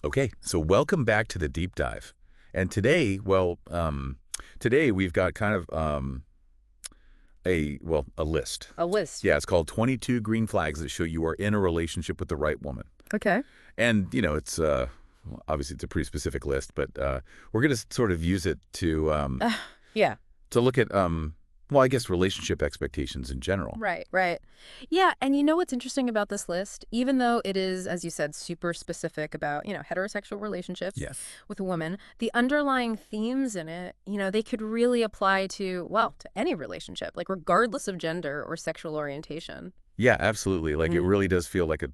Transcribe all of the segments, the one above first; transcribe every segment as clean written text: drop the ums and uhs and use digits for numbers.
Okay, so welcome back to the deep dive. And today, today we've got kind of a list. A list. Yeah, it's called 22 green flags that show you are in a relationship with the right woman. Okay. And, it's well, obviously it's a pretty specific list, but we're going to sort of use it Yeah. to look at well, I guess relationship expectations in general. Right, right. Yeah, and you know what's interesting about this list? Even though it is, as you said, super specific about, heterosexual relationships Yes. with a woman, the underlying themes in it, they could really apply to, well, to any relationship, like regardless of gender or sexual orientation. Yeah, absolutely. Like it Mm. really does feel like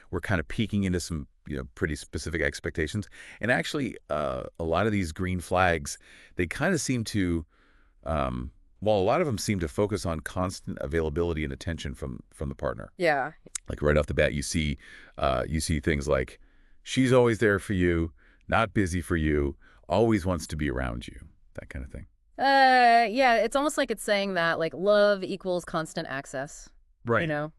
we're kind of peeking into some, pretty specific expectations. And actually, a lot of these green flags, they kind of seem to, well, a lot of them seem to focus on constant availability and attention from the partner. Yeah. Like right off the bat, you see things like, she's always there for you, not busy for you, always wants to be around you, that kind of thing. Yeah, it's almost like it's saying that like love equals constant access, you Right. know,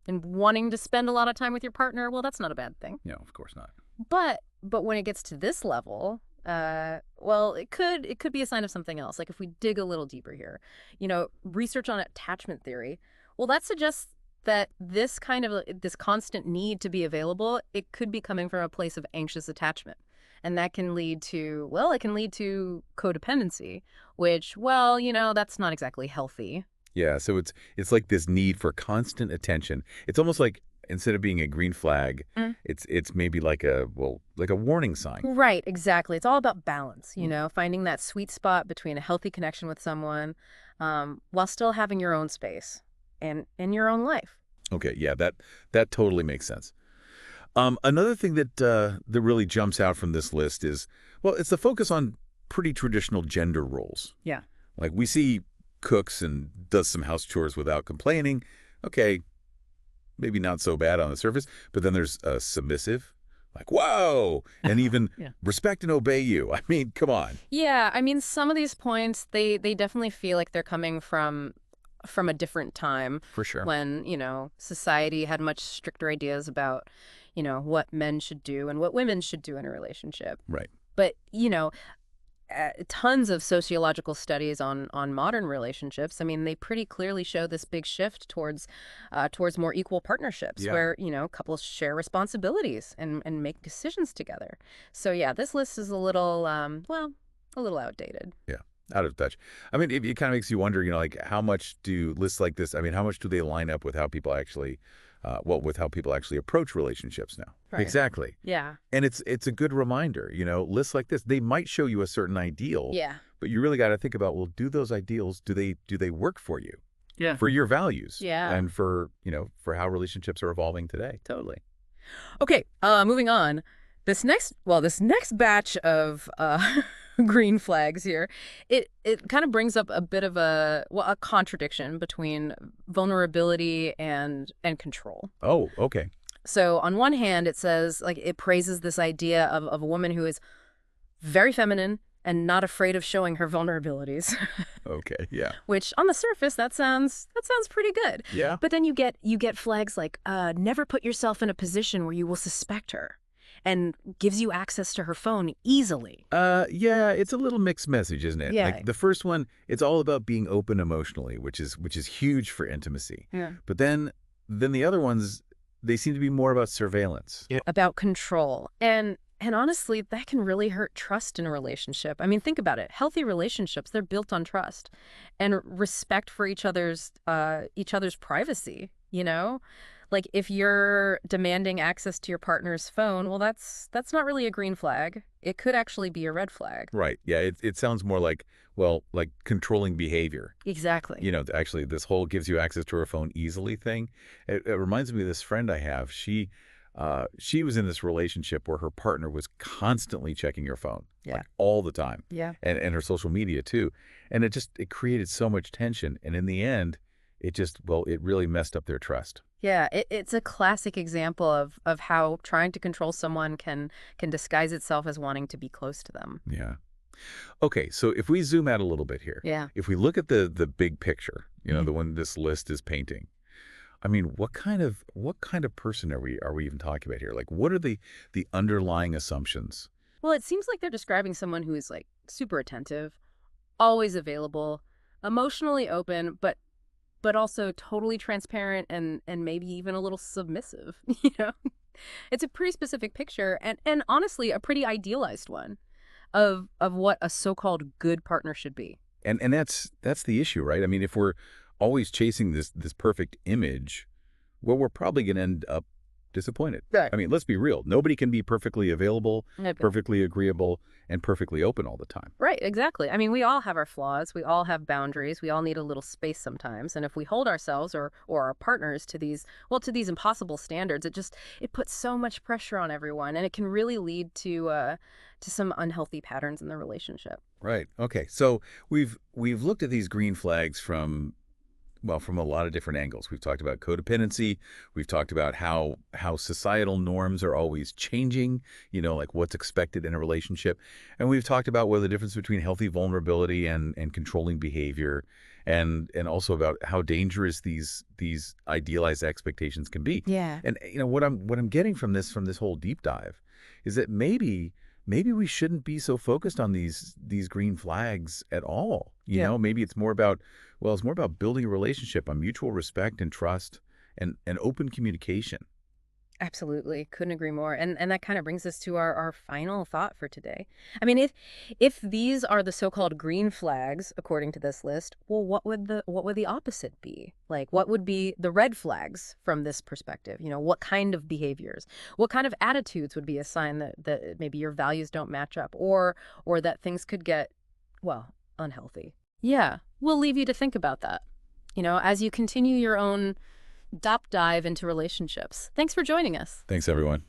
and wanting to spend a lot of time with your partner, well, that's not a bad thing. No, of course not. But when it gets to this level, well, it could be a sign of something else. Like if we dig a little deeper here, research on attachment theory, well, that suggests that this kind of this constant need to be available, it could be coming from a place of anxious attachment. And that can lead to, well, it can lead to codependency, which, well, that's not exactly healthy. Yeah, so it's like this need for constant attention. It's almost like instead of being a green flag, it's maybe like a warning sign. Right, exactly. It's all about balance, Mm. finding that sweet spot between a healthy connection with someone while still having your own space and in your own life. Okay, yeah, that totally makes sense. Another thing that really jumps out from this list is, well, it's the focus on pretty traditional gender roles. Yeah. Like we see cooks and does some house chores without complaining. Okay, maybe not so bad on the surface, but then there's a submissive, like, whoa, and even Yeah. respect and obey you. I mean, come on. Yeah, I mean, some of these points, they definitely feel like they're coming from a different time For sure. when, society had much stricter ideas about, what men should do and what women should do in a relationship. Right. But, tons of sociological studies on modern relationships. I mean, they pretty clearly show this big shift towards more equal partnerships Yeah. where couples share responsibilities and make decisions together. So yeah, this list is a little well, a little outdated. Yeah. Out of touch. I mean, it kind of makes you wonder, like how much do lists like this, I mean, how much do they line up with how people actually, with how people actually approach relationships now? Right. Exactly. Yeah. And it's a good reminder, lists like this, they might show you a certain ideal, Yeah. but you really got to think about, well, do those ideals, do they work for you, Yeah. for your values, Yeah. and for how relationships are evolving today? Totally. Okay, moving on. This next batch of green flags here, it kind of brings up a bit of a contradiction between vulnerability and control. Oh, okay. So on one hand, it says like it praises this idea of a woman who is very feminine and not afraid of showing her vulnerabilities, Okay. Yeah. which on the surface that sounds pretty good. Yeah. But then you get flags like never put yourself in a position where you will suspect her, and gives you access to her phone easily. Yeah, it's a little mixed message, isn't it? Yeah. Like the first one, it's all about being open emotionally, which is huge for intimacy. Yeah. But then the other ones, they seem to be more about surveillance. Yeah. About control. And honestly, that can really hurt trust in a relationship. I mean, think about it. Healthy relationships, they're built on trust and respect for each other's privacy, Like if you're demanding access to your partner's phone, well that's not really a green flag. It could actually be a red flag. Right. Yeah, it sounds more like, well, like controlling behavior. Exactly. Actually, this whole gives you access to her phone easily thing. It reminds me of this friend I have. She was in this relationship where her partner was constantly checking her phone, Yeah. like all the time, Yeah. and her social media too. And it created so much tension. And in the end, it really messed up their trust. Yeah, it's a classic example of how trying to control someone can disguise itself as wanting to be close to them. Yeah. Okay, so if we zoom out a little bit here, Yeah. if we look at the big picture, Mhm. the one this list is painting, I mean, what kind of person are we even talking about here? Like, what are the underlying assumptions? Well, it seems like they're describing someone who is like super attentive, always available, emotionally open, but also totally transparent and maybe even a little submissive, you know? It's a pretty specific picture and honestly a pretty idealized one of what a so-called good partner should be. And that's the issue, right? I mean, if we're always chasing this perfect image, well, we're probably going to end up disappointed. Right. I mean, let's be real. Nobody can be perfectly available, Okay. perfectly agreeable, and perfectly open all the time. Right, exactly. I mean, we all have our flaws. We all have boundaries. We all need a little space sometimes. And if we hold ourselves or our partners to these, well, to these impossible standards, it puts so much pressure on everyone, and it can really lead to some unhealthy patterns in the relationship. Right. Okay. So we've looked at these green flags from, well, from a lot of different angles. We've talked about codependency. We've talked about how societal norms are always changing, like what's expected in a relationship. And we've talked about what the difference between healthy vulnerability and controlling behavior, and also about how dangerous these idealized expectations can be. Yeah. And what I'm getting from this whole deep dive is that maybe we shouldn't be so focused on these green flags at all. Yeah. Maybe it's more about building a relationship on mutual respect and trust and open communication. Absolutely. Couldn't agree more. And that kind of brings us to our final thought for today. I mean, if these are the so-called green flags, according to this list, well, what would the opposite be? Like what would be the red flags from this perspective? What kind of behaviors? What kind of attitudes would be a sign that maybe your values don't match up or that things could get, well, unhealthy? Yeah. We'll leave you to think about that. As you continue your own deep dive into relationships. Thanks for joining us. Thanks, everyone.